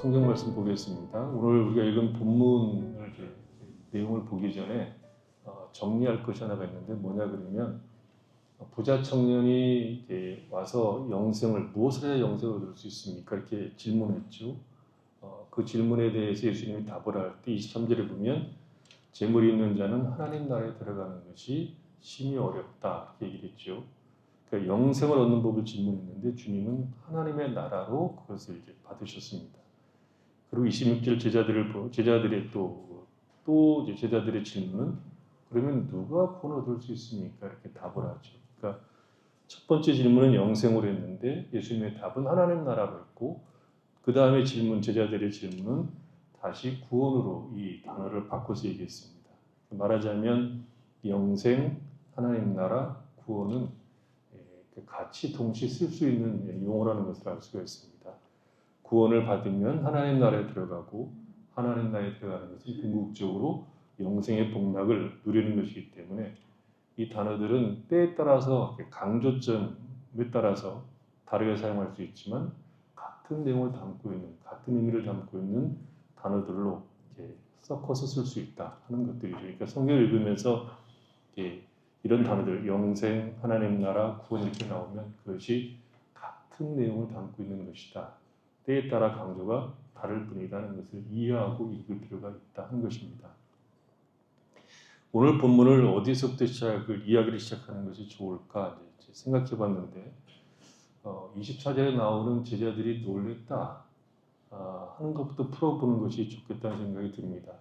성경 말씀 보겠습니다. 오늘 우리가 읽은 본문을 내용을 보기 전에 정리할 것이 하나가 있는데 뭐냐 그러면 부자 청년이 이제 와서 무엇을 해야 영생을 얻을 수 있습니까? 이렇게 질문했죠. 그 질문에 대해서 예수님이 답을 할 때 23절에 보면 재물이 있는 자는 하나님 나라에 들어가는 것이 심히 어렵다 이렇게 얘기를 했죠. 그러니까 영생을 얻는 법을 질문했는데 주님은 하나님의 나라로 그것을 이제 받으셨습니다. 그리고 26절 제자들의 이제 제자들의 질문은 그러면 누가 구원 얻을 수 있습니까? 이렇게 답을 하죠. 그러니까 첫 번째 질문은 영생으로 했는데 예수님의 답은 하나님 나라로 했고 그 다음에 제자들의 질문은 다시 구원으로 이 단어를 바꿔서 얘기했습니다. 말하자면 영생, 하나님 나라, 구원은 같이 동시에 쓸 수 있는 용어라는 것을 알 수가 있습니다. 구원을 받으면 하나님 나라에 들어가고 하나님 나라에 들어가는 것은 궁극적으로 영생의 복락을 누리는 것이기 때문에 이 단어들은 때에 따라서 강조점에 따라서 다르게 사용할 수 있지만 같은 내용을 담고 있는, 같은 의미를 담고 있는 단어들로 이렇게 섞어서 쓸 수 있다 하는 것들이죠. 그러니까 성경을 읽으면서 이런 단어들, 영생, 하나님 나라, 구원 이렇게 나오면 그것이 같은 내용을 담고 있는 것이다. 때에 따라 강조가 다를 뿐이라는 것을 이해하고 읽을 필요가 있다 하는 것입니다. 오늘 본문을 어디서부터 이야기를 시작하는 것이 좋을까 생각해 봤는데 24절에 나오는 제자들이 놀랬다 하는 것부터 풀어보는 것이 좋겠다는 생각이 듭니다.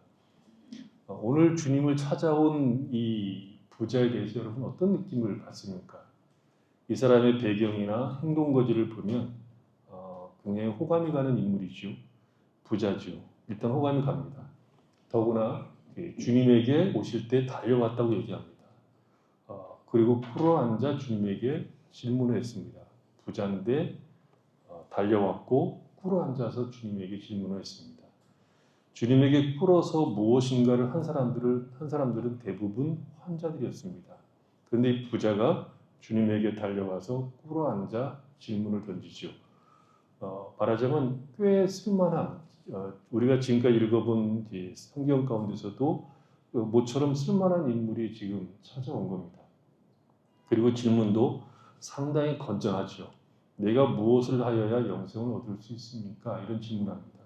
오늘 주님을 찾아온 이 부자에 대해서 여러분 어떤 느낌을 받습니까? 이 사람의 배경이나 행동거지를 보면 굉장히 호감이 가는 인물이죠. 부자죠. 일단 호감이 갑니다. 더구나 주님에게 오실 때 달려왔다고 얘기합니다. 그리고 풀어앉아 주님에게 질문을 했습니다. 부자인데 달려왔고 꿇어앉아서 주님에게 질문을 했습니다. 주님에게 꿇어서 무엇인가를 한 사람들은 대부분 환자들이었습니다. 그런데 이 부자가 주님에게 달려와서 꿇어앉아 질문을 던지죠. 말하자면 꽤 쓸만한 우리가 지금까지 읽어본 성경 가운데서도 모처럼 쓸만한 인물이 지금 찾아온 겁니다. 그리고 질문도 상당히 건전하죠. 내가 무엇을 하여야 영생을 얻을 수 있습니까? 이런 질문합니다.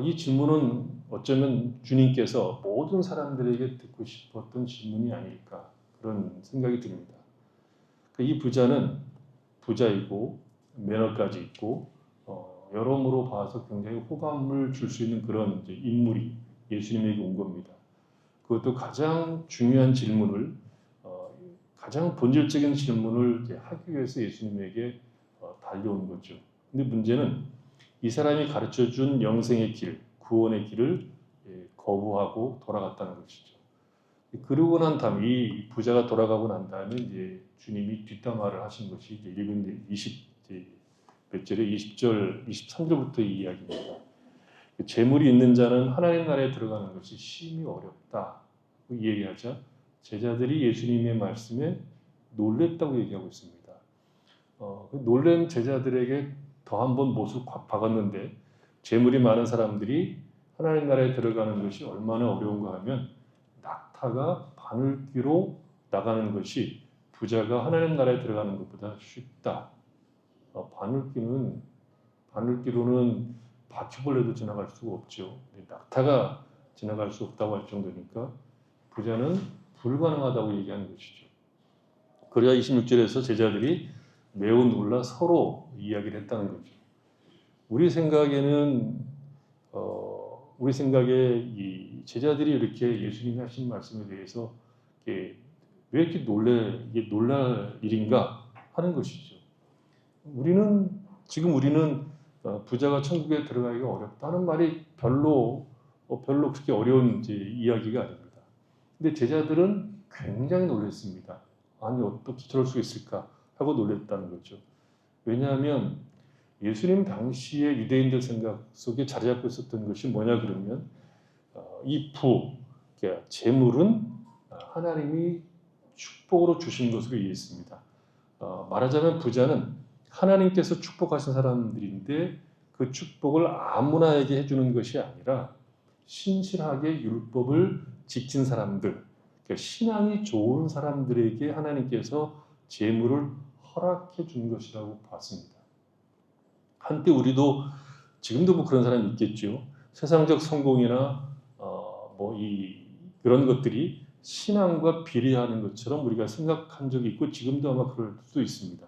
이 질문은 어쩌면 주님께서 모든 사람들에게 듣고 싶었던 질문이 아닐까 그런 생각이 듭니다. 이 부자는 부자이고 매너까지 있고 여러모로 봐서 굉장히 호감을 줄 수 있는 그런 인물이 예수님에게 온 겁니다. 그것도 가장 중요한 질문을 가장 본질적인 질문을 하기 위해서 예수님에게 달려온 거죠. 근데 문제는 이 사람이 가르쳐준 영생의 길, 구원의 길을 거부하고 돌아갔다는 것이죠. 그러고 난 다음에 이 부자가 돌아가고 난 다음에 이제 주님이 뒷담화를 하신 것이 이제 읽은 20절에 23절부터 이 이야기입니다. 재물이 있는 자는 하나님 나라에 들어가는 것이 심히 어렵다. 이 얘기하자 제자들이 예수님의 말씀에 놀랬다고 얘기하고 있습니다. 놀란 제자들에게 더 한 번 못을 콱 박았는데 재물이 많은 사람들이 하나님 나라에 들어가는 것이 얼마나 어려운가 하면 낙타가 바늘귀로 나가는 것이 부자가 하나님 나라에 들어가는 것보다 쉽다. 바늘귀로는 바퀴벌레도 지나갈 수가 없죠. 낙타가 지나갈 수 없다고 할 정도니까 부자는 불가능하다고 얘기하는 것이죠. 그래야 26절에서 제자들이 매우 놀라 서로 이야기를 했다는 거죠. 우리 생각에 이 제자들이 이렇게 예수님이 하신 말씀에 대해서 왜 이렇게 이게 놀랄 일인가 하는 것이죠. 우리는 부자가 천국에 들어가기가 어렵다는 말이 별로 그렇게 어려운 이야기가 아닙니다. 근데 제자들은 굉장히 놀랐습니다. 아니 어떻게 저럴 수 있을까 하고 놀랐다는 거죠. 왜냐하면 예수님 당시에 유대인들 생각 속에 자리 잡고 있었던 것이 뭐냐 그러면 이 그러니까 재물은 하나님이 축복으로 주신 것으로 이해했습니다. 말하자면 부자는 하나님께서 축복하신 사람들인데 그 그 축복을 아무나에게 해주는 것이 아니라 신실하게 율법을 지킨 사람들, 그러니까 신앙이 좋은 사람들에게 하나님께서 재물을 허락해 준 것이라고 봤습니다. 한때 우리도 지금도 뭐 그런 사람이 있겠죠. 세상적 성공이나 그런 것들이 신앙과 비례하는 것처럼 우리가 생각한 적이 있고 지금도 아마 그럴 수도 있습니다.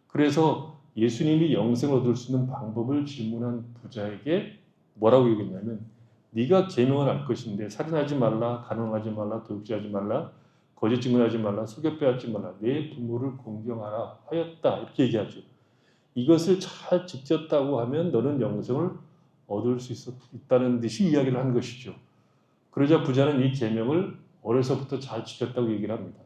그래서 예수님이 영생을 얻을 수 있는 방법을 질문한 부자에게 뭐라고 얘기했냐면 네가 계명을 알 것인데 살인하지 말라, 간음하지 말라, 도둑질하지 말라, 거짓 증언하지 말라, 속여 빼앗지 말라, 내 부모를 공경하라 하였다 이렇게 얘기하죠. 이것을 잘 지켰다고 하면 너는 영생을 얻을 수 있다는 듯이 이야기를 한 것이죠. 그러자 부자는 이 계명을 어려서부터 잘 지켰다고 얘기를 합니다.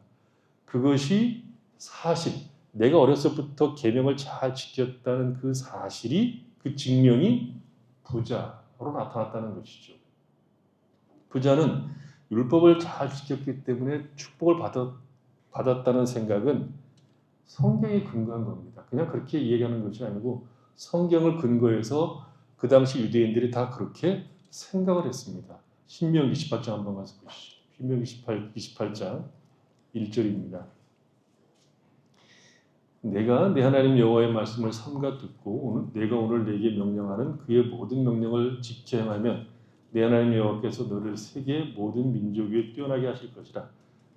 그것이 사실, 내가 어려서부터 계명을 잘 지켰다는 그 사실이, 그 증명이 부자로 나타났다는 것이죠. 부자는 율법을 잘 지켰기 때문에 축복을 받았다는 생각은 성경에 근거한 겁니다. 그냥 그렇게 얘기하는 것이 아니고 성경을 근거해서 그 당시 유대인들이 다 그렇게 생각을 했습니다. 신명기 18장 한번 가서 보시죠. 신명기 28장 1절입니다. 내가 내 하나님 여호와의 말씀을 삼가 듣고 내가 오늘 내게 명령하는 그의 모든 명령을 지켜 행하면 내 하나님 여호와께서 너를 세계 모든 민족 위에 뛰어나게 하실 것이라.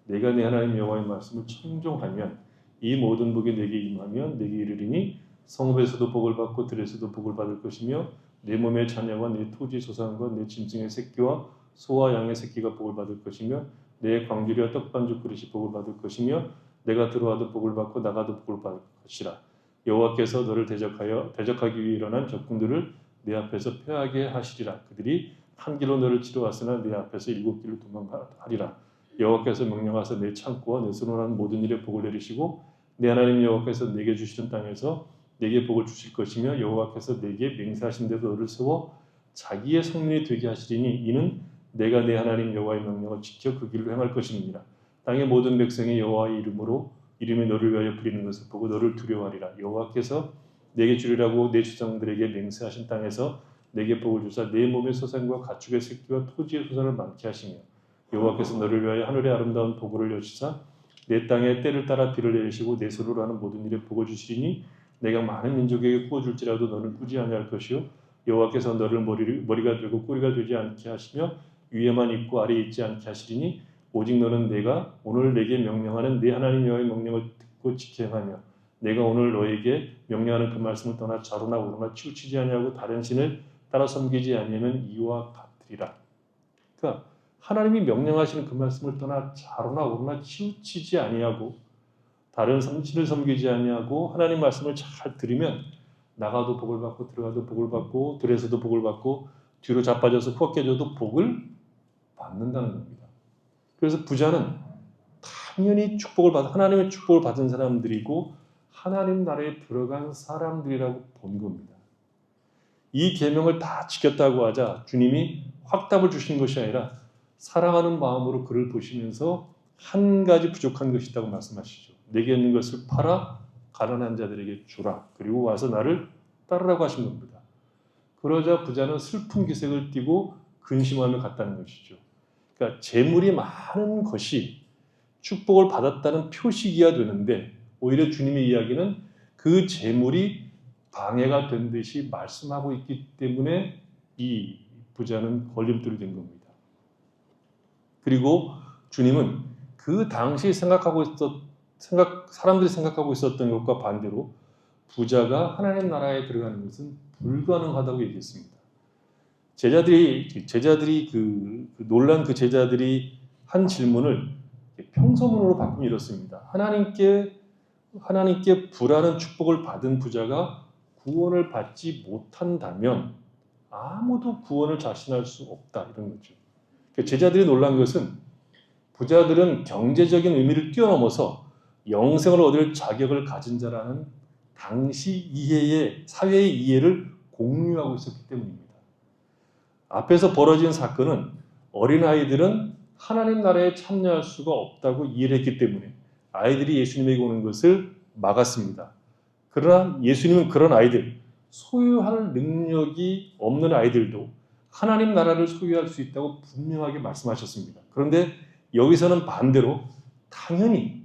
내가 내 하나님 여호와의 말씀을 청종하면 이 모든 복이 내게 임하면 내게 이르리니 성읍에서도 복을 받고 들에서도 복을 받을 것이며 내 몸의 자녀와 내 토지 소산과 내 짐승의 새끼와 소와 양의 새끼가 복을 받을 것이며 내 광주리와 떡반죽 그릇이 복을 받을 것이며 내가 들어와도 복을 받고 나가도 복을 받을 것이라. 여호와께서 너를 대적하기 위해 일어난 적군들을 내 앞에서 패하게 하시리라. 그들이 한 길로 너를 치러 왔으나 내 앞에서 7길로 도망하리라. 여호와께서 명령하사 내 창고와 내 손으로 하는 모든 일에 복을 내리시고 내 하나님 여호와께서 내게 주시는 땅에서 내게 복을 주실 것이며 여호와께서 내게 맹세하신 대로 너를 세워 자기의 성민이 되게 하시리니 이는 내가 내 하나님 여호와의 명령을 지켜 그 길로 행할 것임이니라. 땅의 모든 백성이 여호와의 이름이 너를 위하여 부리는 것을 보고 너를 두려워하리라. 여호와께서 내게 주리라고 내 조상들에게 맹세하신 땅에서 내게 복을 주사 내 몸의 소산과 가축의 새끼와 토지의 소산을 많게 하시며 여호와께서 너를 위하여 하늘의 아름다운 복을 여시사 내 땅에 때를 따라 비를 내리시고 내 손으로 하는 모든 일에 복을 주시리니 내가 많은 민족에게 구워줄지라도 너는 꾸지 아니할 것이요 여호와께서 너를 머리가 되고 꼬리가 되지 않게 하시며 위에만 있고 아래에 있지 않게 하시리니 오직 너는 내가 오늘 내게 명령하는 내 하나님 여호와의 명령을 듣고 지켜 행하며 내가 오늘 너에게 명령하는 그 말씀을 떠나 좌로나 우로나 치우치지 아니하고 다른 신을 따라 섬기지 아니하면 이와 같으리라. 그러니까 하나님이 명령하시는 그 말씀을 떠나 좌로나 우로나 치우치지 아니하고 다른 신을 섬기지 아니하고 하나님 말씀을 잘 들으면 나가도 복을 받고 들어가도 복을 받고 들에서도 복을 받고 뒤로 자빠져서 후억해져도 복을 받는다는 겁니다. 그래서 부자는 당연히 하나님의 축복을 받은 사람들이고 하나님 나라에 들어간 사람들이라고 본 겁니다. 이 계명을 다 지켰다고 하자 주님이 확답을 주신 것이 아니라 사랑하는 마음으로 그를 보시면서 한 가지 부족한 것이 있다고 말씀하시죠. 내게 있는 것을 팔아 가난한 자들에게 주라. 그리고 와서 나를 따르라고 하신 겁니다. 그러자 부자는 슬픈 기색을 띠고 근심하며 갔다는 것이죠. 그러니까 재물이 많은 것이 축복을 받았다는 표시기가 되는데 오히려 주님의 이야기는 그 재물이 방해가 된 듯이 말씀하고 있기 때문에 이 부자는 걸림돌이 된 겁니다. 그리고 주님은 그 당시 사람들이 생각하고 있었던 것과 반대로 부자가 하나님 나라에 들어가는 것은 불가능하다고 얘기했습니다. 제자들이 놀란 그 제자들이 한 질문을 평서문으로 바꾸면 이렇습니다. 하나님께 불하는 축복을 받은 부자가 구원을 받지 못한다면 아무도 구원을 자신할 수 없다 이런 거죠. 제자들이 놀란 것은 부자들은 경제적인 의미를 뛰어넘어서 영생을 얻을 자격을 가진 자라는 당시 사회의 이해를 공유하고 있었기 때문입니다. 앞에서 벌어진 사건은 어린아이들은 하나님 나라에 참여할 수가 없다고 이해를 했기 때문에 아이들이 예수님에게 오는 것을 막았습니다. 그러나 예수님은 그런 아이들, 소유할 능력이 없는 아이들도 하나님 나라를 소유할 수 있다고 분명하게 말씀하셨습니다. 그런데 여기서는 반대로 당연히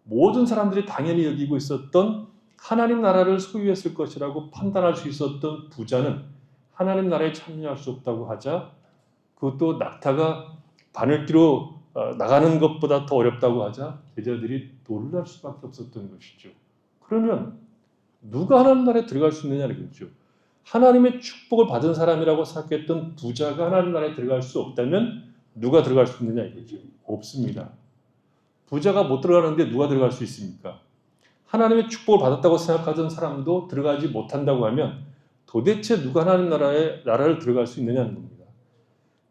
모든 사람들이 당연히 여기고 있었던 하나님 나라를 소유했을 것이라고 판단할 수 있었던 부자는 하나님 나라에 참여할 수 없다고 하자, 그것도 낙타가 바늘기로 나가는 것보다 더 어렵다고 하자 제자들이 놀랄 수밖에 없었던 것이죠. 그러면 누가 하나님 나라에 들어갈 수 있느냐는 거죠. 하나님의 축복을 받은 사람이라고 생각했던 부자가 하나님 나라에 들어갈 수 없다면 누가 들어갈 수 있느냐 이거죠. 없습니다. 부자가 못 들어가는데 누가 들어갈 수 있습니까? 하나님의 축복을 받았다고 생각하던 사람도 들어가지 못한다고 하면 도대체 누가 하나님 나라를 들어갈 수 있느냐는 겁니다.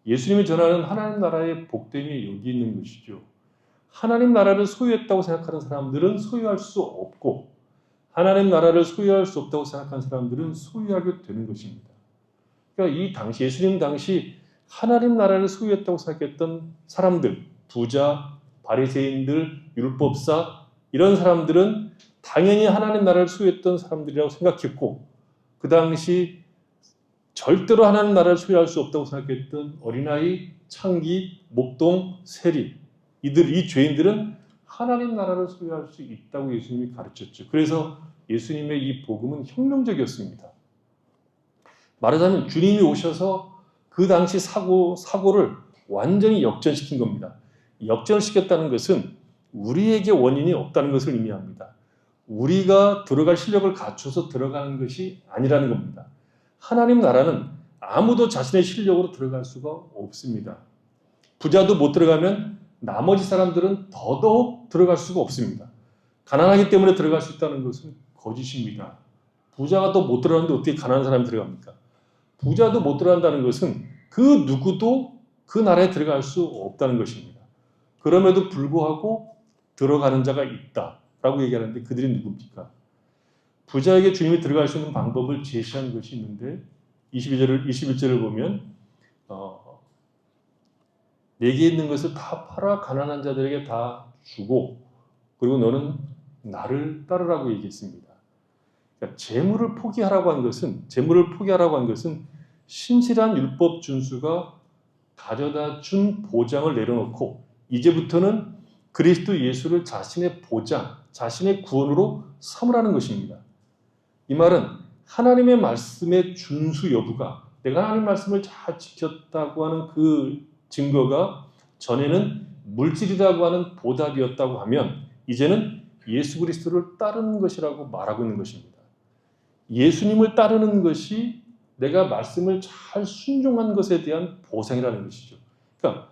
예수님이 전하는 하나님 나라의 복됨이 여기 있는 것이죠. 하나님 나라를 소유했다고 생각하는 사람들은 소유할 수 없고 하나님 나라를 소유할 수 없다고 생각하는 사람들은 소유하게 되는 것입니다. 그러니까 이 당시 예수님 당시 하나님 나라를 소유했다고 생각했던 사람들, 부자, 바리새인들, 율법사 이런 사람들은 당연히 하나님 나라를 소유했던 사람들이라고 생각했고 그 당시 절대로 하나님 나라를 소유할 수 없다고 생각했던 어린아이, 창기, 목동, 세리 이 죄인들은 하나님 나라를 소유할 수 있다고 예수님이 가르쳤죠. 그래서 예수님의 이 복음은 혁명적이었습니다. 말하자면 주님이 오셔서 그 당시 사고를 완전히 역전시킨 겁니다. 역전시켰다는 것은 우리에게 원인이 없다는 것을 의미합니다. 우리가 들어갈 실력을 갖춰서 들어가는 것이 아니라는 겁니다. 하나님 나라는 아무도 자신의 실력으로 들어갈 수가 없습니다. 부자도 못 들어가면 나머지 사람들은 더더욱 들어갈 수가 없습니다. 가난하기 때문에 들어갈 수 있다는 것은 거짓입니다. 부자가 또 못 들어가는데 어떻게 가난한 사람이 들어갑니까? 부자도 못 들어간다는 것은 그 누구도 그 나라에 들어갈 수 없다는 것입니다. 그럼에도 불구하고 들어가는 자가 있다라고 얘기하는데 그들이 누굽니까? 부자에게 주님이 들어갈 수 있는 방법을 제시한 것이 있는데 21절을 보면 내게 있는 것을 다 팔아 가난한 자들에게 다 주고 그리고 너는 나를 따르라고 얘기했습니다. 그러니까 재물을 포기하라고 한 것은 신실한 율법 준수가 가져다 준 보장을 내려놓고 이제부터는 그리스도 예수를 자신의 보장, 자신의 구원으로 삼으라는 것입니다. 이 말은 하나님의 말씀의 준수 여부가 내가 하나님 말씀을 잘 지켰다고 하는 그 증거가 전에는 물질이라고 하는 보답이었다고 하면 이제는 예수 그리스도를 따르는 것이라고 말하고 있는 것입니다. 예수님을 따르는 것이 내가 말씀을 잘 순종한 것에 대한 보상이라는 것이죠. 그러니까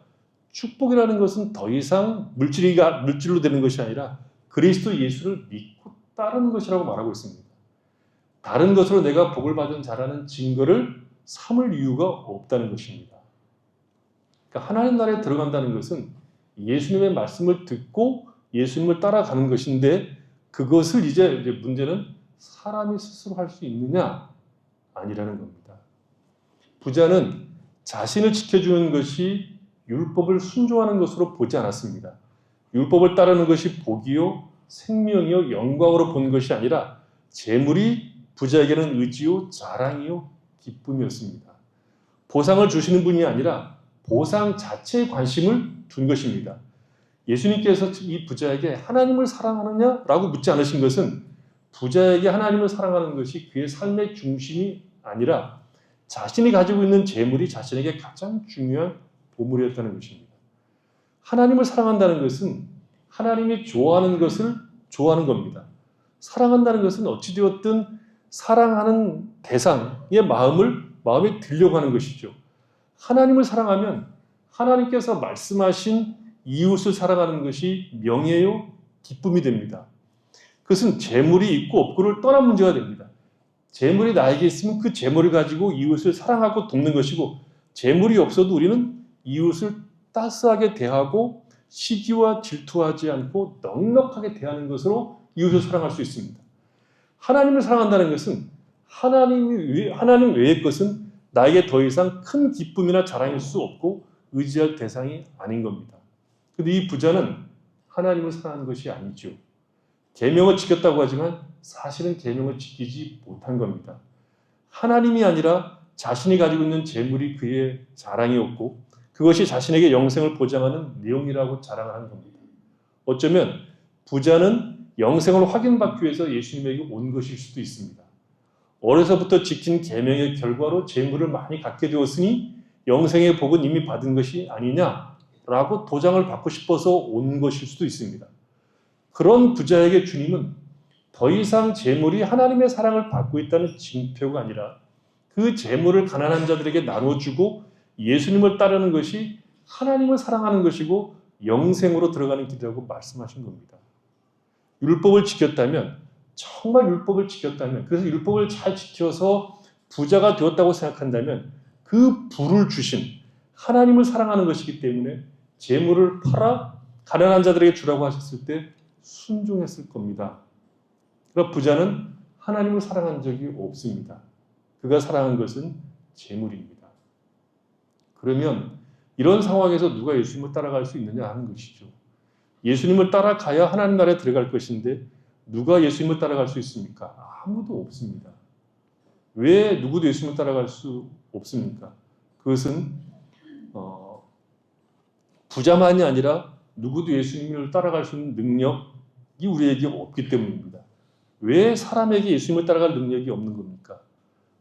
축복이라는 것은 더 이상 물질로 되는 것이 아니라 그리스도 예수를 믿고 따르는 것이라고 말하고 있습니다. 다른 것으로 내가 복을 받은 자라는 증거를 삼을 이유가 없다는 것입니다. 그러니까 하나님 나라에 들어간다는 것은 예수님의 말씀을 듣고 예수님을 따라가는 것인데 그것을 이제 문제는 사람이 스스로 할 수 있느냐 아니라는 겁니다. 부자는 자신을 지켜주는 것이 율법을 순종하는 것으로 보지 않았습니다. 율법을 따르는 것이 복이요 생명이요 영광으로 본 것이 아니라 재물이 부자에게는 의지요 자랑이요 기쁨이었습니다. 보상을 주시는 분이 아니라 보상 자체에 관심을 둔 것입니다. 예수님께서 이 부자에게 하나님을 사랑하느냐라고 묻지 않으신 것은 부자에게 하나님을 사랑하는 것이 그의 삶의 중심이 아니라 자신이 가지고 있는 재물이 자신에게 가장 중요한 보물이었다는 것입니다. 하나님을 사랑한다는 것은 하나님이 좋아하는 것을 좋아하는 겁니다. 사랑한다는 것은 어찌되었든 사랑하는 대상의 마음에 들려고 하는 것이죠. 하나님을 사랑하면 하나님께서 말씀하신 이웃을 사랑하는 것이 명예요, 기쁨이 됩니다. 그것은 재물이 있고 없고를 떠난 문제가 됩니다. 재물이 나에게 있으면 그 재물을 가지고 이웃을 사랑하고 돕는 것이고 재물이 없어도 우리는 이웃을 따스하게 대하고 시기와 질투하지 않고 넉넉하게 대하는 것으로 이웃을 사랑할 수 있습니다. 하나님을 사랑한다는 것은 하나님 외의 것은 나에게 더 이상 큰 기쁨이나 자랑일 수 없고 의지할 대상이 아닌 겁니다. 그런데 이 부자는 하나님을 사랑하는 것이 아니죠. 계명을 지켰다고 하지만 사실은 계명을 지키지 못한 겁니다. 하나님이 아니라 자신이 가지고 있는 재물이 그의 자랑이었고 그것이 자신에게 영생을 보장하는 내용이라고 자랑하는 겁니다. 어쩌면 부자는 영생을 확인받기 위해서 예수님에게 온 것일 수도 있습니다. 어려서부터 지킨 계명의 결과로 재물을 많이 갖게 되었으니 영생의 복은 이미 받은 것이 아니냐라고 도장을 받고 싶어서 온 것일 수도 있습니다. 그런 부자에게 주님은 더 이상 재물이 하나님의 사랑을 받고 있다는 징표가 아니라 그 재물을 가난한 자들에게 나눠주고 예수님을 따르는 것이 하나님을 사랑하는 것이고 영생으로 들어가는 길이라고 말씀하신 겁니다. 율법을 지켰다면, 정말 율법을 지켰다면, 그래서 율법을 잘 지켜서 부자가 되었다고 생각한다면 그 부를 주신 하나님을 사랑하는 것이기 때문에 재물을 팔아 가난한 자들에게 주라고 하셨을 때 순종했을 겁니다. 그러나 부자는 하나님을 사랑한 적이 없습니다. 그가 사랑한 것은 재물입니다. 그러면 이런 상황에서 누가 예수님을 따라갈 수 있느냐 하는 것이죠. 예수님을 따라가야 하나님 나라에 들어갈 것인데 누가 예수님을 따라갈 수 있습니까? 아무도 없습니다. 왜 누구도 예수님을 따라갈 수 없습니까? 그것은 부자만이 아니라 누구도 예수님을 따라갈 수 있는 능력이 우리에게 없기 때문입니다. 왜 사람에게 예수님을 따라갈 능력이 없는 겁니까?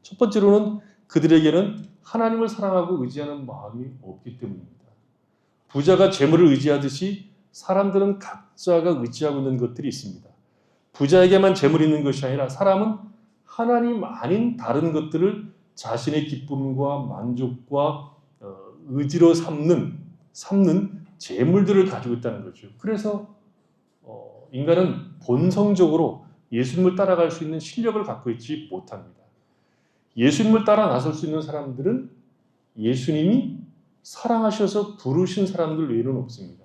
첫 번째로는 그들에게는 하나님을 사랑하고 의지하는 마음이 없기 때문입니다. 부자가 재물을 의지하듯이 사람들은 각자가 의지하고 있는 것들이 있습니다. 부자에게만 재물이 있는 것이 아니라 사람은 하나님 아닌 다른 것들을 자신의 기쁨과 만족과 의지로 삼는 재물들을 가지고 있다는 거죠. 그래서 인간은 본성적으로 예수님을 따라갈 수 있는 실력을 갖고 있지 못합니다. 예수님을 따라 나설 수 있는 사람들은 예수님이 사랑하셔서 부르신 사람들 외에는 없습니다.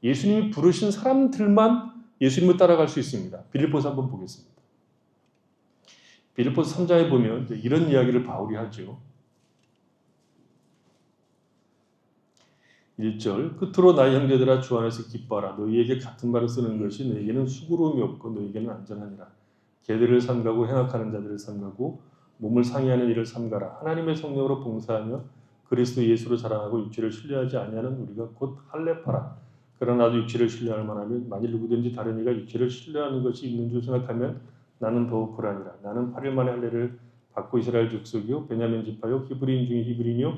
예수님이 부르신 사람들만 예수님을 따라갈 수 있습니다. 빌립보서 한번 보겠습니다. 빌립보서 3장에 보면 이런 이야기를 바울이 하죠. 1절 끝으로 나의 형제들아 주 안에서 기뻐하라. 너희에게 같은 말을 쓰는 것이 너희에게는 수고로움이 없고 너희에게는 안전하니라. 개들을 삼가고 행악하는 자들을 삼가고 몸을 상해하는 일을 삼가라. 하나님의 성령으로 봉사하며 그리스도 예수로 자랑하고 육체를 신뢰하지 아니하는 우리가 곧 할례파라. 그러나 나도 육체를 신뢰할 만하면 만일 누구든지 다른 이가 육체를 신뢰하는 것이 있는 줄 생각하면 나는 더욱 불안이라. 나는 8일 만에 할례를 받고 이스라엘 족속이요 베냐민 지파요 히브리인 중에 히브리인이요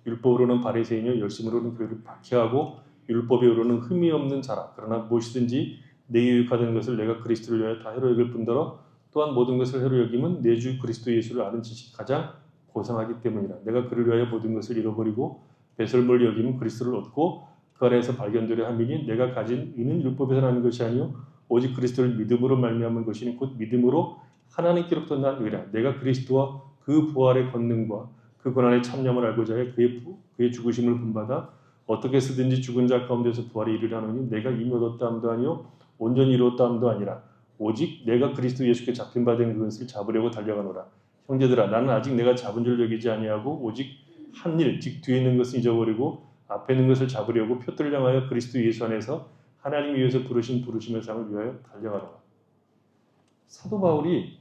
율법으로는 바리새인이요 열심으로는 교회를 박해하고 율법으로는 흠이 없는 자라. 그러나 무엇이든지 내게 유익하던 것을 내가 그리스도를 위하여 다 해로 여길 뿐더러 또한 모든 것을 해로 여김은 내 주 그리스도 예수를 아는 지식이 가장 고상하기 때문이라. 내가 그를 위하여 모든 것을 잃어버리고 배설물을 여김은 그리스도를 얻고 그 안에서 발견되려 함이니 내가 가진 의는 율법에서 나는 것이 아니요 오직 그리스도를 믿음으로 말미암은 것이니 곧 믿음으로 하나님께로부터 난 의라. 내가 그리스도와 그 부활의 권능과 그 고난의 참념을 알고자 해 그의 죽으심을 본받아 어떻게 쓰든지 죽은 자 가운데서 부활에 이르려느니 내가 이미 얻었다 함도 아니요 온전히 이루었다 함도 아니라 오직 내가 그리스도 예수께 잡힌 바 된 그것을 잡으려고 달려가노라. 형제들아 나는 아직 내가 잡은 줄 여기지 아니하고 오직 한 일 즉 뒤에 있는 것을 잊어버리고 앞에 있는 것을 잡으려고 표들을 향하여 그리스도 예수 안에서 하나님이 위해서 부르신 부르심의 상을 위하여 달려가노라. 사도 바울이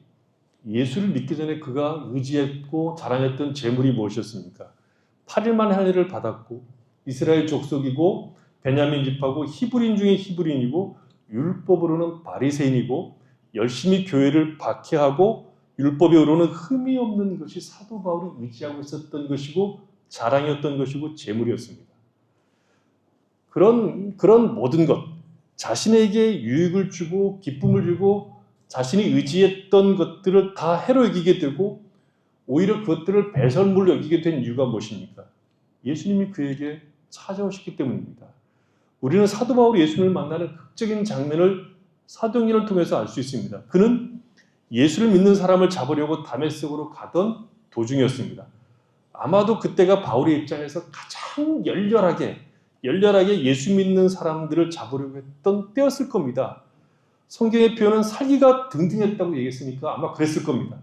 예수를 믿기 전에 그가 의지했고 자랑했던 재물이 무엇이었습니까? 8일 만에 할례를 받았고 이스라엘 족속이고 베냐민 지파고 히브리인 중에 히브리인이고 율법으로는 바리새인이고 열심히 교회를 박해하고 율법으로는 흠이 없는 것이 사도 바울이 의지하고 있었던 것이고 자랑이었던 것이고 재물이었습니다. 그런 모든 것, 자신에게 유익을 주고 기쁨을 주고 자신이 의지했던 것들을 다 해로 여기게 되고 오히려 그것들을 배설물로 여기게 된 이유가 무엇입니까? 예수님이 그에게 찾아오셨기 때문입니다. 우리는 사도 바울이 예수님을 만나는 극적인 장면을 사도행전을 통해서 알 수 있습니다. 그는 예수를 믿는 사람을 잡으려고 다메섹으로 가던 도중이었습니다. 아마도 그때가 바울의 입장에서 가장 열렬하게 예수 믿는 사람들을 잡으려고 했던 때였을 겁니다. 성경의 표현은 살기가 등등했다고 얘기했으니까 아마 그랬을 겁니다.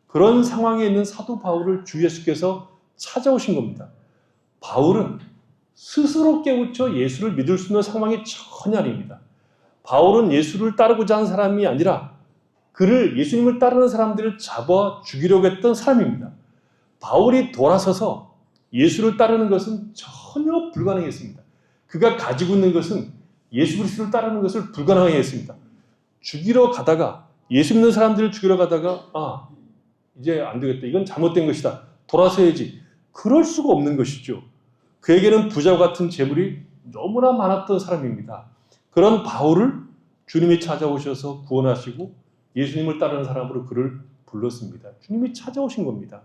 그런 상황에 있는 사도 바울을 주 예수께서 찾아오신 겁니다. 바울은 스스로 깨우쳐 예수를 믿을 수 있는 상황이 전혀 아닙니다. 바울은 예수를 따르고자 하는 사람이 아니라 그를 예수님을 따르는 사람들을 잡아 죽이려고 했던 사람입니다. 바울이 돌아서서 예수를 따르는 것은 전혀 불가능했습니다. 그가 가지고 있는 것은 예수 그리스도를 따르는 것을 불가능하게 했습니다. 죽이러 가다가 예수 믿는 사람들을 죽이러 가다가 이제 안 되겠다. 이건 잘못된 것이다. 돌아서야지. 그럴 수가 없는 것이죠. 그에게는 부자와 같은 재물이 너무나 많았던 사람입니다. 그런 바울을 주님이 찾아오셔서 구원하시고 예수님을 따르는 사람으로 그를 불렀습니다. 주님이 찾아오신 겁니다.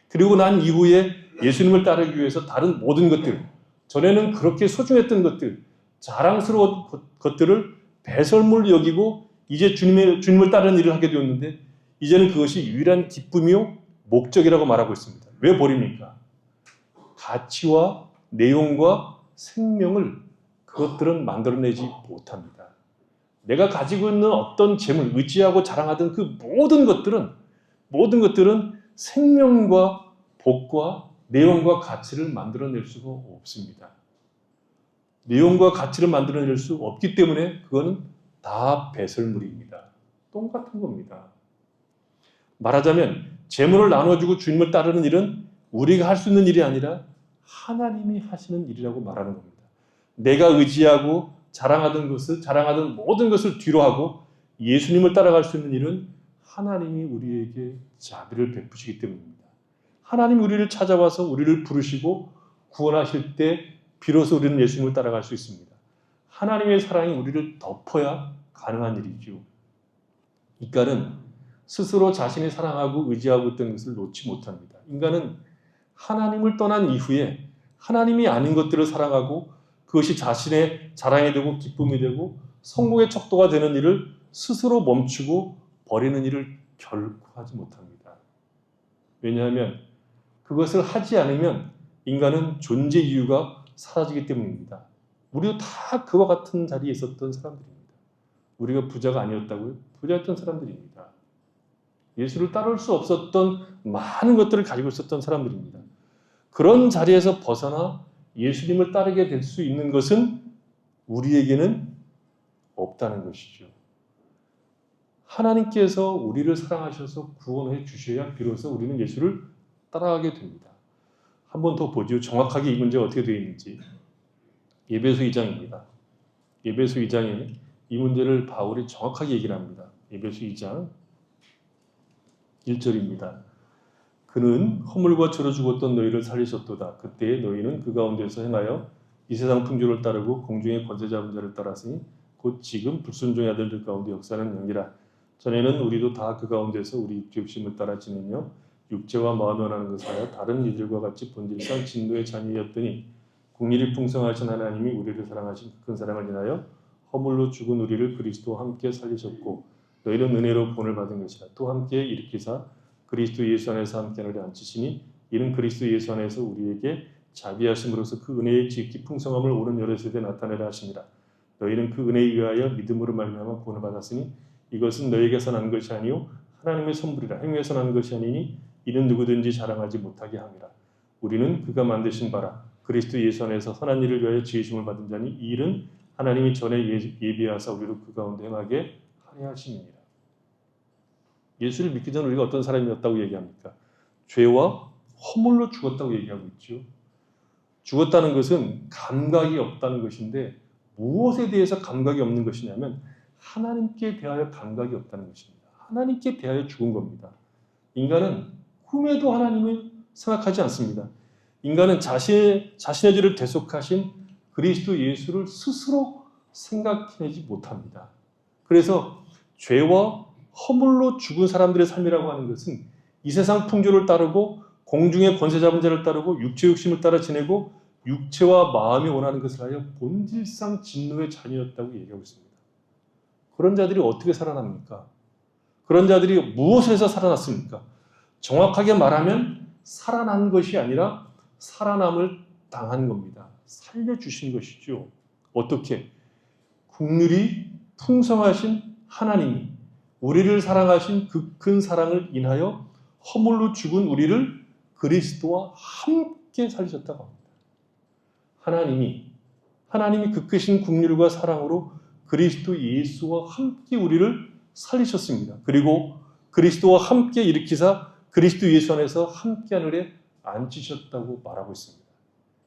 그리고 난 이후에 예수님을 따르기 위해서 다른 모든 것들, 전에는 그렇게 소중했던 것들, 자랑스러운 것들을 배설물 여기고 이제 주님을 따르는 일을 하게 되었는데 이제는 그것이 유일한 기쁨이요 목적이라고 말하고 있습니다. 왜 버립니까? 가치와 내용과 생명을 그것들은 만들어내지 못합니다. 내가 가지고 있는 어떤 재물, 의지하고 자랑하던 그 모든 것들은 생명과 복과 내용과 가치를 만들어낼 수가 없습니다. 내용과 가치를 만들어낼 수 없기 때문에 그거는 다 배설물입니다. 똑같은 겁니다. 말하자면 재물을 나눠주고 주님을 따르는 일은 우리가 할 수 있는 일이 아니라 하나님이 하시는 일이라고 말하는 겁니다. 내가 의지하고 자랑하던 모든 것을 뒤로 하고 예수님을 따라갈 수 있는 일은 하나님이 우리에게 자비를 베푸시기 때문입니다. 하나님이 우리를 찾아와서 우리를 부르시고 구원하실 때 비로소 우리는 예수님을 따라갈 수 있습니다. 하나님의 사랑이 우리를 덮어야 가능한 일이죠. 인간은 스스로 자신이 사랑하고 의지하고 있던 것을 놓지 못합니다. 인간은 하나님을 떠난 이후에 하나님이 아닌 것들을 사랑하고 그것이 자신의 자랑이 되고 기쁨이 되고 성공의 척도가 되는 일을 스스로 멈추고 버리는 일을 결코 하지 못합니다. 왜냐하면 그것을 하지 않으면 인간은 존재 이유가 사라지기 때문입니다. 우리도 다 그와 같은 자리에 있었던 사람들입니다. 우리가 부자가 아니었다고요? 부자였던 사람들입니다. 예수를 따를 수 없었던 많은 것들을 가지고 있었던 사람들입니다. 그런 자리에서 벗어나 예수님을 따르게 될 수 있는 것은 우리에게는 없다는 것이죠. 하나님께서 우리를 사랑하셔서 구원해 주셔야 비로소 우리는 예수를 따라가게 됩니다. 한 번 더 보죠. 정확하게 이 문제가 어떻게 되어 있는지. 에베소 2장입니다. 에베소 2장에 이 문제를 바울이 정확하게 얘기를 합니다. 에베소 2장 1절입니다. 그는 허물과 죄로 죽었던 너희를 살리셨도다. 그때 너희는 그 가운데서 행하여 이 세상 풍조를 따르고 공중의 권세 잡은 자를 따랐으니 곧 지금 불순종의 아들들 가운데 역사하는 영이라. 전에는 우리도 다 그 가운데서 우리 육체 욕심을 따라 지내며 육체와 마음에 원하는 것을 하여 다른 이들과 같이 본질상 진노의 자녀였더니 국률이 풍성하신 하나님이 우리를 사랑하신 그 큰 사랑을 인하여 허물로 죽은 우리를 그리스도와 함께 살리셨고 너희는 은혜로 구원을 받은 것이라. 또 함께 일으키사 그리스도 예수 안에서 함께하려 앉히시니 이는 그리스도 예수 안에서 우리에게 자비하심으로써 그 은혜의 지극히 풍성함을 오는 여러 세대에 나타내려 하심이라. 너희는 그 은혜에 의하여 믿음으로 말미암아 구원을 받았으니 이것은 너희에게서 난 것이 아니요 하나님의 선물이라. 행위에서 난 것이 아니니 이는 누구든지 자랑하지 못하게 함이라. 우리는 그가 만드신 바라 그리스도 예수 안에서 선한 일을 위하여 지으심을 받은 자니 이 일은 하나님이 전에 예비하사 우리로 그 가운데 행하게 하려 하심이니라. 예수를 믿기 전 우리가 어떤 사람이었다고 얘기합니까? 죄와 허물로 죽었다고 얘기하고 있죠. 죽었다는 것은 감각이 없다는 것인데 무엇에 대해서 감각이 없는 것이냐면 하나님께 대하여 감각이 없다는 것입니다. 하나님께 대하여 죽은 겁니다. 인간은 꿈에도 하나님을 생각하지 않습니다. 인간은 자신의 죄를 대속하신 그리스도 예수를 스스로 생각해내지 못합니다. 그래서 죄와 허물로 죽은 사람들의 삶이라고 하는 것은 이 세상 풍조를 따르고 공중의 권세 잡은 자를 따르고 육체 욕심을 따라 지내고 육체와 마음이 원하는 것을 하여 본질상 진노의 자녀였다고 얘기하고 있습니다. 그런 자들이 어떻게 살아납니까? 그런 자들이 무엇을 해서 살아났습니까? 정확하게 말하면 살아난 것이 아니라 살아남을 당한 겁니다. 살려주신 것이죠. 어떻게? 국률이 풍성하신 하나님이 우리를 사랑하신 그 큰 사랑을 인하여 허물로 죽은 우리를 그리스도와 함께 살리셨다고 합니다. 하나님이 그 크신 국률과 사랑으로 그리스도 예수와 함께 우리를 살리셨습니다. 그리고 그리스도와 함께 일으키사 그리스도 예수 안에서 함께 하늘에 앉히셨다고 말하고 있습니다.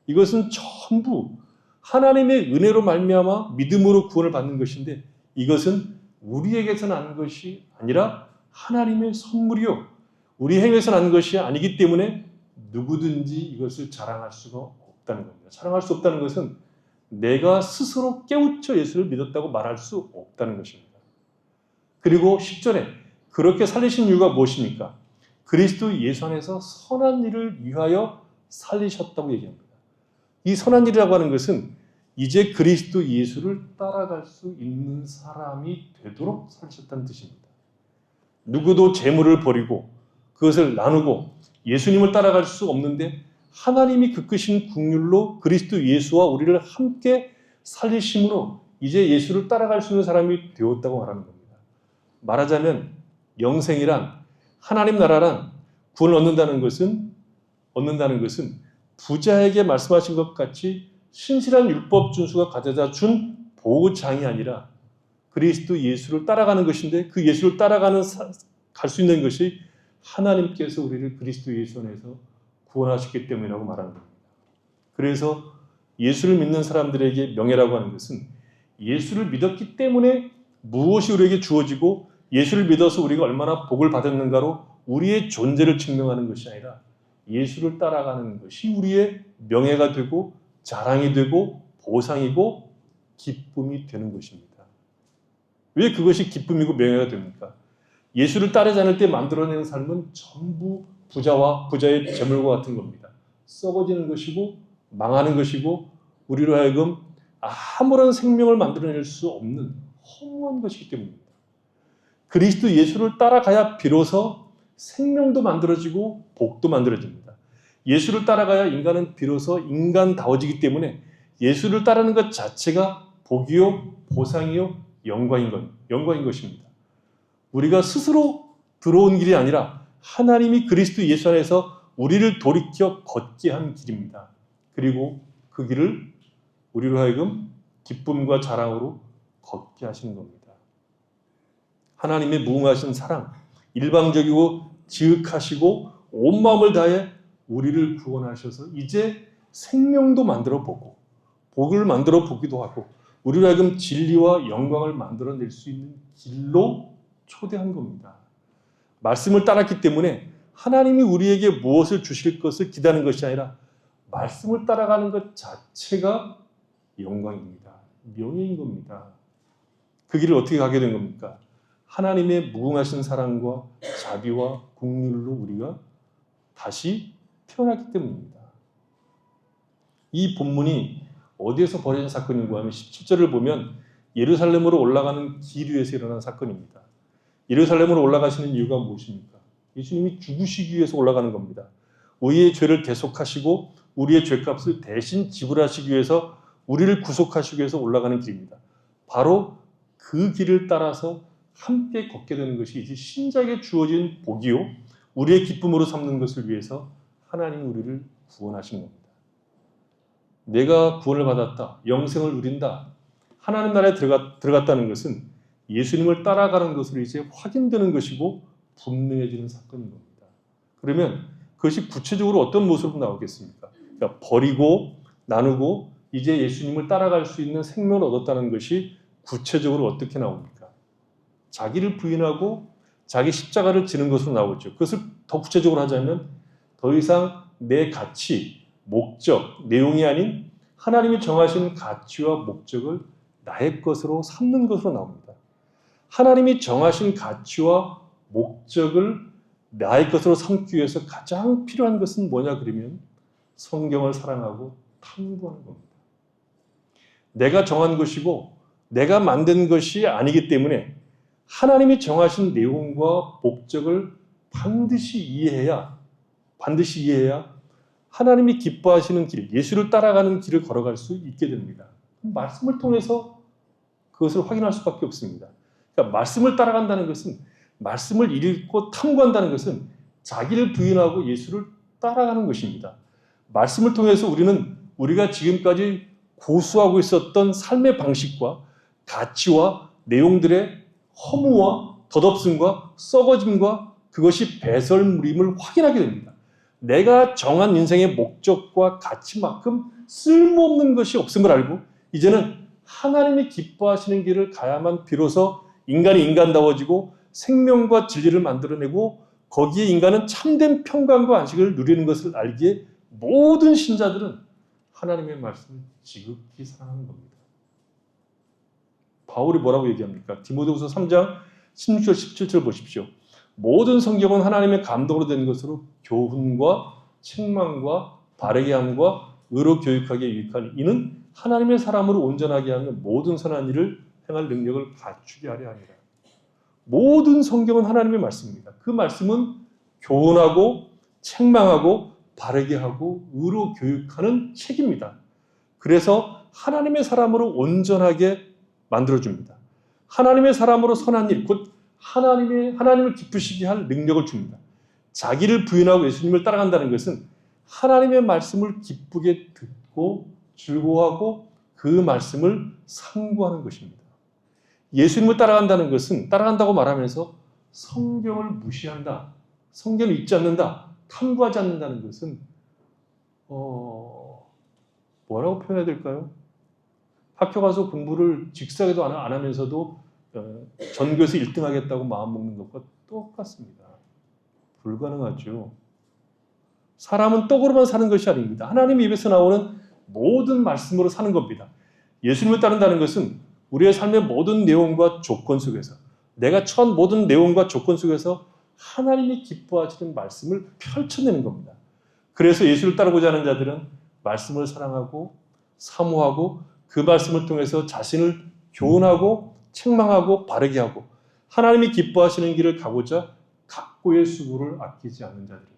이것은 전부 하나님의 은혜로 말미암아 믿음으로 구원을 받는 것인데 이것은 우리에게서 난 것이 아니라 하나님의 선물이요. 우리 행위에서 난 것이 아니기 때문에 누구든지 이것을 자랑할 수가 없다는 겁니다. 자랑할 수 없다는 것은 내가 스스로 깨우쳐 예수를 믿었다고 말할 수 없다는 것입니다. 그리고 10절에 그렇게 살리신 이유가 무엇입니까? 그리스도 예수 안에서 선한 일을 위하여 살리셨다고 얘기합니다. 이 선한 일이라고 하는 것은 이제 그리스도 예수를 따라갈 수 있는 사람이 되도록 살리셨다는 뜻입니다. 누구도 재물을 버리고 그것을 나누고 예수님을 따라갈 수 없는데 하나님이 그 크신 긍휼로 그리스도 예수와 우리를 함께 살리심으로 이제 예수를 따라갈 수 있는 사람이 되었다고 말하는 겁니다. 말하자면 영생이란 하나님 나라란 구원을 얻는다는 것은 부자에게 말씀하신 것 같이 신실한 율법 준수가 가져다 준 보장이 아니라 그리스도 예수를 따라가는 것인데 그 예수를 따라가는 갈 수 있는 것이 하나님께서 우리를 그리스도 예수 안에서 구원하셨기 때문이라고 말하는 겁니다. 그래서 예수를 믿는 사람들에게 명예라고 하는 것은 예수를 믿었기 때문에 무엇이 우리에게 주어지고 예수를 믿어서 우리가 얼마나 복을 받았는가로 우리의 존재를 증명하는 것이 아니라 예수를 따라가는 것이 우리의 명예가 되고 자랑이 되고 보상이고 기쁨이 되는 것입니다. 왜 그것이 기쁨이고 명예가 됩니까? 예수를 따르지 않을 때 만들어내는 삶은 전부 부자의 재물과 같은 겁니다. 썩어지는 것이고 망하는 것이고 우리로 하여금 아무런 생명을 만들어낼 수 없는 허무한 것이기 때문입니다. 그리스도 예수를 따라가야 비로소 생명도 만들어지고 복도 만들어집니다. 예수를 따라가야 인간은 비로소 인간다워지기 때문에 예수를 따르는 것 자체가 복이요, 보상이요, 영광인 것입니다. 우리가 스스로 들어온 길이 아니라 하나님이 그리스도 예수 안에서 우리를 돌이켜 걷게 한 길입니다. 그리고 그 길을 우리로 하여금 기쁨과 자랑으로 걷게 하시는 겁니다. 하나님의 무궁하신 사랑, 일방적이고 지극하시고 온 마음을 다해 우리를 구원하셔서 이제 생명도 만들어 보고 복을 만들어 보기도 하고 우리로 하여금 진리와 영광을 만들어낼 수 있는 길로 초대한 겁니다. 말씀을 따랐기 때문에 하나님이 우리에게 무엇을 주실 것을 기다리는 것이 아니라 말씀을 따라가는 것 자체가 영광입니다. 명예인 겁니다. 그 길을 어떻게 가게 된 겁니까? 하나님의 무궁하신 사랑과 자비와 긍휼로 우리가 다시 태어났기 때문입니다. 이 본문이 어디에서 벌어진 사건인가 하면 17절을 보면 예루살렘으로 올라가는 길 위에서 일어난 사건입니다. 예루살렘으로 올라가시는 이유가 무엇입니까? 예수님이 죽으시기 위해서 올라가는 겁니다. 우리의 죄를 대속하시고 우리의 죄값을 대신 지불하시기 위해서 우리를 구속하시기 위해서 올라가는 길입니다. 바로 그 길을 따라서 함께 걷게 되는 것이 이제 신자에게 주어진 복이요 우리의 기쁨으로 삼는 것을 위해서 하나님이 우리를 구원하신 겁니다. 내가 구원을 받았다, 영생을 누린다, 하나님 나라에 들어갔다는 것은 예수님을 따라가는 것으로 이제 확인되는 것이고 분명해지는 사건인 겁니다. 그러면 그것이 구체적으로 어떤 모습으로 나오겠습니까? 그러니까 버리고 나누고 이제 예수님을 따라갈 수 있는 생명을 얻었다는 것이 구체적으로 어떻게 나옵니까? 자기를 부인하고 자기 십자가를 지는 것으로 나오죠. 그것을 더 구체적으로 하자면 더 이상 내 가치, 목적, 내용이 아닌 하나님이 정하신 가치와 목적을 나의 것으로 삼는 것으로 나옵니다. 하나님이 정하신 가치와 목적을 나의 것으로 삼기 위해서 가장 필요한 것은 뭐냐 그러면 성경을 사랑하고 탐구하는 겁니다. 내가 정한 것이고 내가 만든 것이 아니기 때문에 하나님이 정하신 내용과 목적을 반드시 이해해야 하나님이 기뻐하시는 길, 예수를 따라가는 길을 걸어갈 수 있게 됩니다. 말씀을 통해서 그것을 확인할 수밖에 없습니다. 그러니까 말씀을 따라간다는 것은 말씀을 읽고 탐구한다는 것은 자기를 부인하고 예수를 따라가는 것입니다. 말씀을 통해서 우리는 우리가 지금까지 고수하고 있었던 삶의 방식과 가치와 내용들의 허무와 덧없음과 썩어짐과 그것이 배설물임을 확인하게 됩니다. 내가 정한 인생의 목적과 가치만큼 쓸모없는 것이 없음을 알고 이제는 하나님이 기뻐하시는 길을 가야만 비로소 인간이 인간다워지고 생명과 진리를 만들어내고 거기에 인간은 참된 평강과 안식을 누리는 것을 알기에 모든 신자들은 하나님의 말씀을 지극히 사랑하는 겁니다. 바울이 뭐라고 얘기합니까? 디모데후서 3장 16절 17절 보십시오. 모든 성경은 하나님의 감동으로 된 것으로 교훈과 책망과 바르게 함과 의로 교육하기에 유익하니 이는 하나님의 사람으로 온전하게 하는 모든 선한 일을 행할 능력을 갖추게 하려 함이라. 모든 성경은 하나님의 말씀입니다. 그 말씀은 교훈하고 책망하고 바르게 하고 의로 교육하는 책입니다. 그래서 하나님의 사람으로 온전하게 만들어줍니다. 하나님의 사람으로 선한 일, 곧 하나님을 기쁘시게 할 능력을 줍니다. 자기를 부인하고 예수님을 따라간다는 것은 하나님의 말씀을 기쁘게 듣고 즐거워하고 그 말씀을 상고하는 것입니다. 예수님을 따라간다는 것은 따라간다고 말하면서 성경을 무시한다, 성경을 읽지 않는다, 탐구하지 않는다는 것은 뭐라고 표현해야 될까요? 학교 가서 공부를 직사에도 안 하면서도 전교에서 1등 하겠다고 마음먹는 것과 똑같습니다. 불가능하죠. 사람은 떡으로만 사는 것이 아닙니다. 하나님의 입에서 나오는 모든 말씀으로 사는 겁니다. 예수님을 따른다는 것은 우리의 삶의 모든 내용과 조건 속에서 내가 처한 모든 내용과 조건 속에서 하나님이 기뻐하시는 말씀을 펼쳐내는 겁니다. 그래서 예수를 따르고자 하는 자들은 말씀을 사랑하고 사모하고 그 말씀을 통해서 자신을 교훈하고 책망하고 바르게 하고 하나님이 기뻐하시는 길을 가고자 각고의 수고를 아끼지 않는 자들입니다.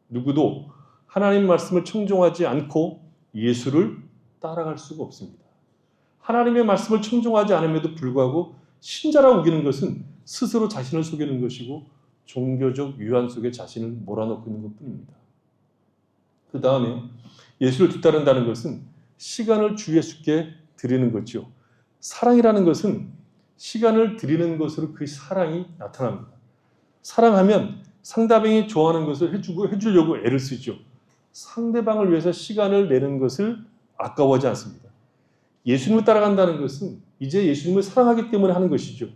누구도 하나님 말씀을 청종하지 않고 예수를 따라갈 수가 없습니다. 하나님의 말씀을 청종하지 않음에도 불구하고 신자라고 우기는 것은 스스로 자신을 속이는 것이고 종교적 유한 속에 자신을 몰아넣고 있는 것뿐입니다. 그 다음에 예수를 뒤따른다는 것은 시간을 주 예수께 드리는 거죠. 사랑이라는 것은 시간을 드리는 것으로 그 사랑이 나타납니다. 사랑하면 상대방이 좋아하는 것을 해주려고 애를 쓰죠. 상대방을 위해서 시간을 내는 것을 아까워하지 않습니다. 예수님을 따라간다는 것은 이제 예수님을 사랑하기 때문에 하는 것이죠.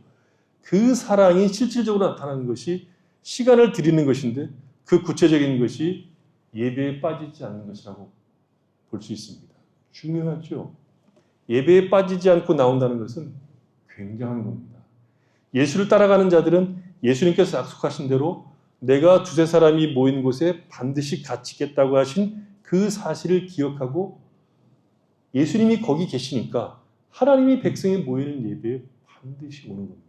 그 사랑이 실질적으로 나타나는 것이 시간을 드리는 것인데 그 구체적인 것이 예배에 빠지지 않는 것이라고 볼 수 있습니다. 중요하죠. 예배에 빠지지 않고 나온다는 것은 굉장한 겁니다. 예수를 따라가는 자들은 예수님께서 약속하신 대로 내가 두세 사람이 모인 곳에 반드시 갇히겠다고 하신 그 사실을 기억하고 예수님이 거기 계시니까 하나님이 백성이 모이는 예배에 반드시 오는 겁니다.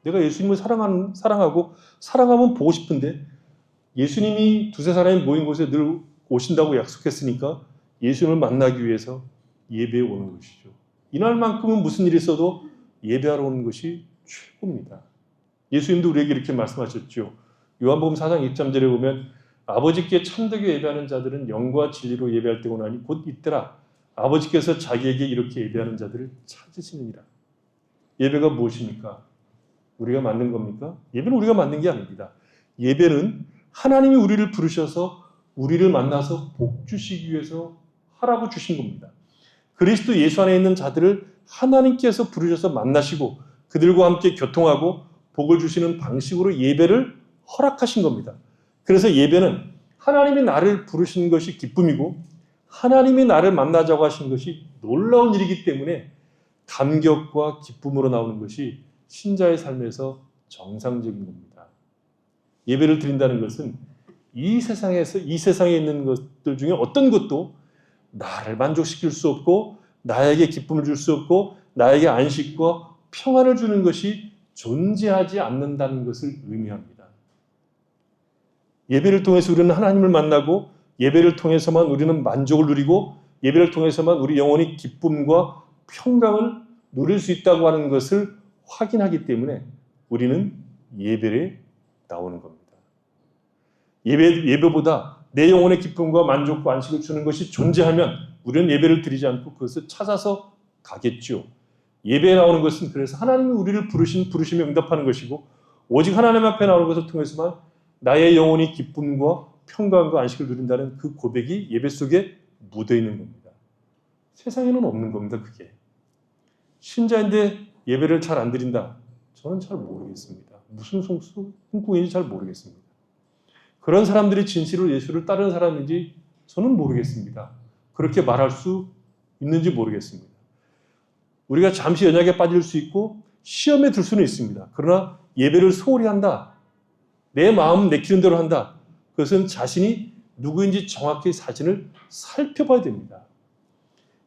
내가 예수님을 사랑하고 사랑하면 보고 싶은데 예수님이 두세 사람이 모인 곳에 늘 오신다고 약속했으니까 예수님을 만나기 위해서 예배에 오는 것이죠. 이날만큼은 무슨 일이 있어도 예배하러 오는 것이 최고입니다. 예수님도 우리에게 이렇게 말씀하셨죠. 요한복음 4장 2절에 보면 아버지께 참되게 예배하는 자들은 영과 진리로 예배할 때고 나니 곧 이때라 아버지께서 자기에게 이렇게 예배하는 자들을 찾으시느니라. 예배가 무엇입니까? 우리가 만든 겁니까? 예배는 우리가 만든 게 아닙니다. 예배는 하나님이 우리를 부르셔서 우리를 만나서 복 주시기 위해서 하라고 주신 겁니다. 그리스도 예수 안에 있는 자들을 하나님께서 부르셔서 만나시고 그들과 함께 교통하고 복을 주시는 방식으로 예배를 허락하신 겁니다. 그래서 예배는 하나님이 나를 부르신 것이 기쁨이고 하나님이 나를 만나자고 하신 것이 놀라운 일이기 때문에 감격과 기쁨으로 나오는 것이 신자의 삶에서 정상적인 겁니다. 예배를 드린다는 것은 이 세상에 있는 것들 중에 어떤 것도 나를 만족시킬 수 없고 나에게 기쁨을 줄 수 없고 나에게 안식과 평안을 주는 것이 존재하지 않는다는 것을 의미합니다. 예배를 통해서 우리는 하나님을 만나고 예배를 통해서만 우리는 만족을 누리고 예배를 통해서만 우리 영혼이 기쁨과 평강을 누릴 수 있다고 하는 것을 확인하기 때문에 우리는 예배에 나오는 겁니다. 예배보다 내 영혼의 기쁨과 만족과 안식을 주는 것이 존재하면 우리는 예배를 드리지 않고 그것을 찾아서 가겠죠. 예배에 나오는 것은 그래서 하나님이 우리를 부르심에 응답하는 것이고 오직 하나님 앞에 나오는 것을 통해서만 나의 영혼이 기쁨과 평강과 안식을 누린다는 그 고백이 예배 속에 묻어 있는 겁니다. 세상에는 없는 겁니다. 그게. 신자인데 예배를 잘 안 드린다. 저는 잘 모르겠습니다. 무슨 꿈꾸인지 잘 모르겠습니다. 그런 사람들이 진실로 예수를 따르는 사람인지 저는 모르겠습니다. 그렇게 말할 수 있는지 모르겠습니다. 우리가 잠시 연약에 빠질 수 있고 시험에 들 수는 있습니다. 그러나 예배를 소홀히 한다. 내 마음 내키는 대로 한다. 그것은 자신이 누구인지 정확히 자신을 살펴봐야 됩니다.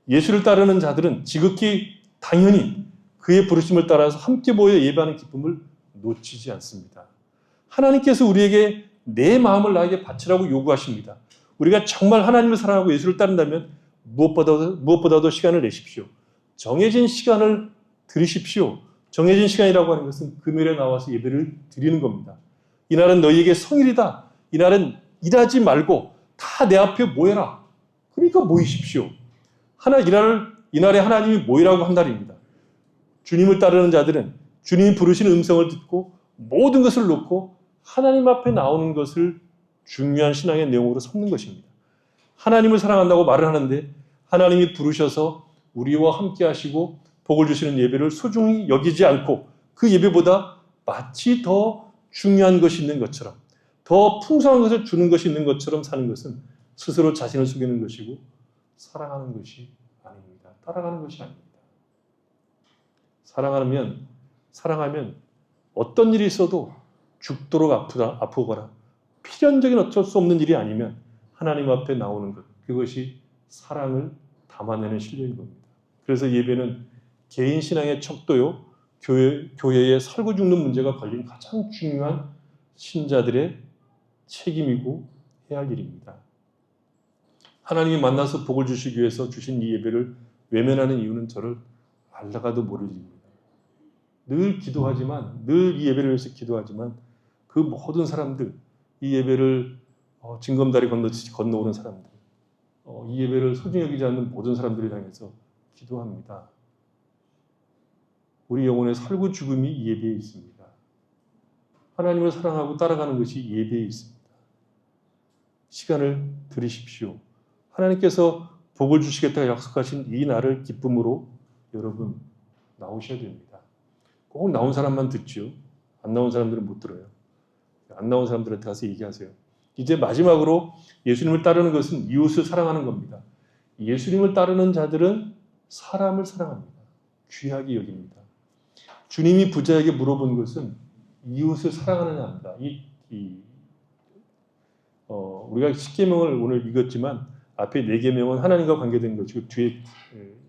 예수를 따르는 자들은 지극히 당연히 그의 부르심을 따라서 함께 모여 예배하는 기쁨을 놓치지 않습니다. 하나님께서 우리에게 내 마음을 나에게 바치라고 요구하십니다. 우리가 정말 하나님을 사랑하고 예수를 따른다면 무엇보다도 시간을 내십시오. 정해진 시간을 들으십시오. 정해진 시간이라고 하는 것은 금요일에 나와서 예배를 드리는 겁니다. 이날은 너희에게 성일이다. 이날은 일하지 말고 다 내 앞에 모여라. 그러니까 모이십시오. 이날에 하나님이 모이라고 한 날입니다. 주님을 따르는 자들은 주님이 부르시는 음성을 듣고 모든 것을 놓고 하나님 앞에 나오는 것을 중요한 신앙의 내용으로 삼는 것입니다. 하나님을 사랑한다고 말을 하는데 하나님이 부르셔서 우리와 함께 하시고 복을 주시는 예배를 소중히 여기지 않고 그 예배보다 마치 더 중요한 것이 있는 것처럼 더 풍성한 것을 주는 것이 있는 것처럼 사는 것은 스스로 자신을 속이는 것이고 사랑하는 것이 아닙니다. 따라가는 것이 아닙니다. 사랑하면 어떤 일이 있어도 죽도록 아프거나 필연적인 어쩔 수 없는 일이 아니면 하나님 앞에 나오는 것, 그것이 사랑을 담아내는 실력인 겁니다. 그래서 예배는 개인 신앙의 척도요, 교회의 살고 죽는 문제가 걸린 가장 중요한 신자들의 책임이고 해야 할 일입니다. 하나님이 만나서 복을 주시기 위해서 주신 이 예배를 외면하는 이유는 저를 알다가도 모를 일입니다. 늘 기도하지만, 늘 이 예배를 위해서 기도하지만 그 모든 사람들, 이 예배를 징검다리 건너오는 사람들, 이 예배를 소중히 여기지 않는 모든 사람들을 향해서 기도합니다. 우리 영혼의 살고 죽음이 이 예배에 있습니다. 하나님을 사랑하고 따라가는 것이 예배에 있습니다. 시간을 들이십시오. 하나님께서 복을 주시겠다고 약속하신 이 날을 기쁨으로 여러분 나오셔야 됩니다. 꼭 나온 사람만 듣죠. 안 나온 사람들은 못 들어요. 안 나온 사람들한테 가서 얘기하세요. 이제 마지막으로 예수님을 따르는 것은 이웃을 사랑하는 겁니다. 예수님을 따르는 자들은 사람을 사랑합니다. 귀하게 여깁니다. 주님이 부자에게 물어본 것은 이웃을 사랑하느냐입니다. 우리가 10계명을 오늘 읽었지만 앞에 4계명은 하나님과 관계된 것이고 뒤에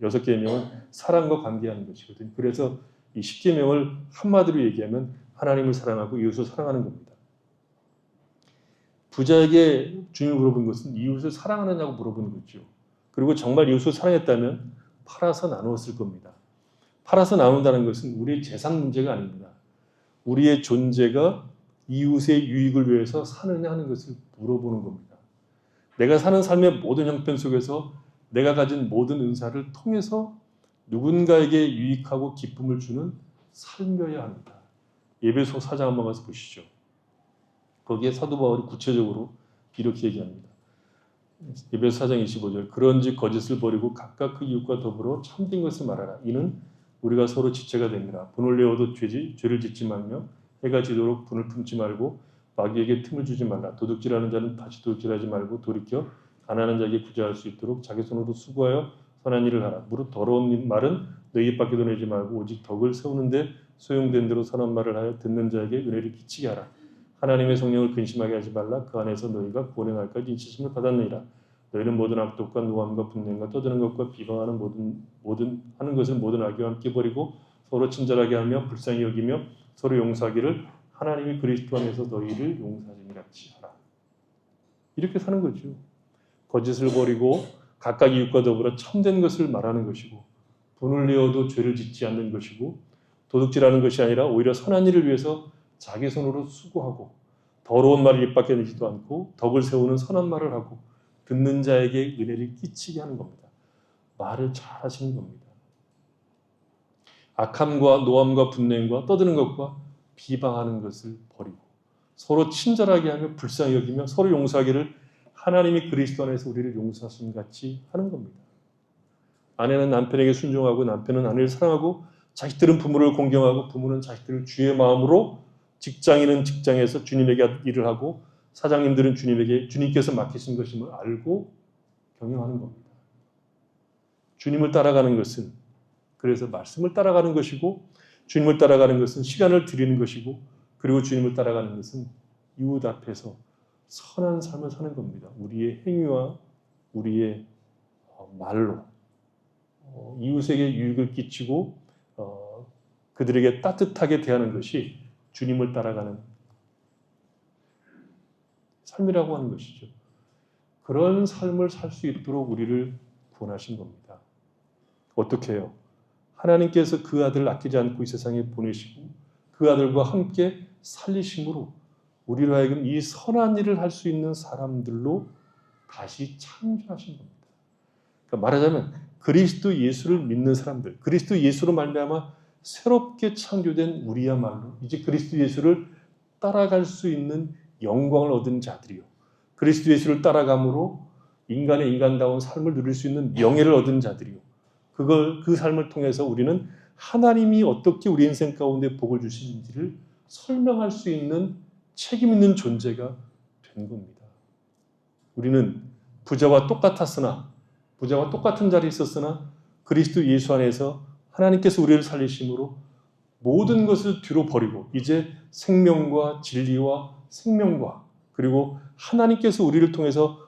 6계명은 사랑과 관계하는 것이거든요. 그래서 이 10계명을 한마디로 얘기하면 하나님을 사랑하고 이웃을 사랑하는 겁니다. 부자에게 주님이 물어본 것은 이웃을 사랑하느냐고 물어보는 거죠. 그리고 정말 이웃을 사랑했다면 팔아서 나누었을 겁니다. 팔아서 나눈다는 것은 우리의 재산 문제가 아닙니다. 우리의 존재가 이웃의 유익을 위해서 사느냐 하는 것을 물어보는 겁니다. 내가 사는 삶의 모든 형편 속에서 내가 가진 모든 은사를 통해서 누군가에게 유익하고 기쁨을 주는 삶이어야 합니다. 에베소 4장 한번 가서 보시죠. 거기에 사도 바울이 구체적으로 이렇게 얘기합니다. 에베소 4장 25절 그런즉 거짓을 버리고 각각 그 이웃과 더불어 참된 것을 말하라. 이는 우리가 서로 지체가 됩니다. 분을 내어도 죄를 짓지 말며 해가 지도록 분을 품지 말고 마귀에게 틈을 주지 말라. 도둑질하는 자는 다시 도둑질하지 말고 돌이켜 가난한 자에게 구제할 수 있도록 자기 손으로 수고하여 선한 일을 하라. 무릇 더러운 말은 너희 입 밖에도 내지 말고 오직 덕을 세우는데 소용된 대로 선한 말을 하여 듣는 자에게 은혜를 끼치게 하라. 하나님의 성령을 근심하게 하지 말라. 그 안에서 너희가 구원의 날까지 인치심을 받았느니라. 너희는 모든 악독과 노함과 분냄과 떠드는 것과 비방하는 모든 하는 것을 모든 악의와 함께 버리고 서로 친절하게 하며 불쌍히 여기며 서로 용서하기를 하나님이 그리스도 안에서 너희를 용서하신 같이 하라. 이렇게 사는 거죠. 거짓을 버리고 각각 이웃과 더불어 참된 것을 말하는 것이고 분을 내어도 죄를 짓지 않는 것이고 도둑질하는 것이 아니라 오히려 선한 일을 위해서 자기 손으로 수고하고 더러운 말을 입 밖에 내지도 않고 덕을 세우는 선한 말을 하고 듣는 자에게 은혜를 끼치게 하는 겁니다. 말을 잘 하시는 겁니다. 악함과 노함과 분냄과 떠드는 것과 비방하는 것을 버리고 서로 친절하게 하며 불쌍히 여기며 서로 용서하기를 하나님이 그리스도 안에서 우리를 용서하신 같이 하는 겁니다. 아내는 남편에게 순종하고 남편은 아내를 사랑하고 자식들은 부모를 공경하고 부모는 자식들을 주의 마음으로 직장인은 직장에서 주님에게 일을 하고 사장님들은 주님께서 맡기신 것임을 알고 경영하는 겁니다. 주님을 따라가는 것은 그래서 말씀을 따라가는 것이고 주님을 따라가는 것은 시간을 드리는 것이고 그리고 주님을 따라가는 것은 이웃 앞에서 선한 삶을 사는 겁니다. 우리의 행위와 우리의 말로 이웃에게 유익을 끼치고 그들에게 따뜻하게 대하는 것이 주님을 따라가는 삶이라고 하는 것이죠. 그런 삶을 살 수 있도록 우리를 구원하신 겁니다. 어떻게 해요? 하나님께서 그 아들을 아끼지 않고 이 세상에 보내시고 그 아들과 함께 살리심으로 우리로 하여금 이 선한 일을 할 수 있는 사람들로 다시 창조하신 겁니다. 그러니까 말하자면 그리스도 예수를 믿는 사람들, 그리스도 예수로 말미암아 새롭게 창조된 우리야말로 이제 그리스도 예수를 따라갈 수 있는 영광을 얻은 자들이요. 그리스도 예수를 따라감으로 인간의 인간다운 삶을 누릴 수 있는 명예를 얻은 자들이요. 그 삶을 통해서 우리는 하나님이 어떻게 우리 인생 가운데 복을 주시는지를 설명할 수 있는 책임 있는 존재가 된 겁니다. 우리는 부자와 똑같은 자리에 있었으나 그리스도 예수 안에서 하나님께서 우리를 살리심으로 모든 것을 뒤로 버리고 이제 생명과 진리와 생명과 그리고 하나님께서 우리를 통해서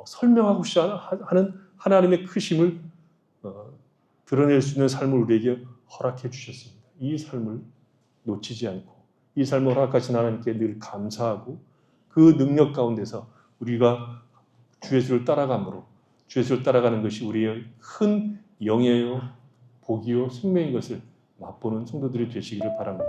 설명하고 하는 하나님의 크심을 드러낼 수 있는 삶을 우리에게 허락해 주셨습니다. 이 삶을 놓치지 않고 이 삶을 허락하신 하나님께 늘 감사하고 그 능력 가운데서 우리가 주 예수를 따라감으로 주 예수를 따라가는 것이 우리의 큰 영예요 복이요 생명인 것을 맛보는 성도들이 되시기를 바랍니다.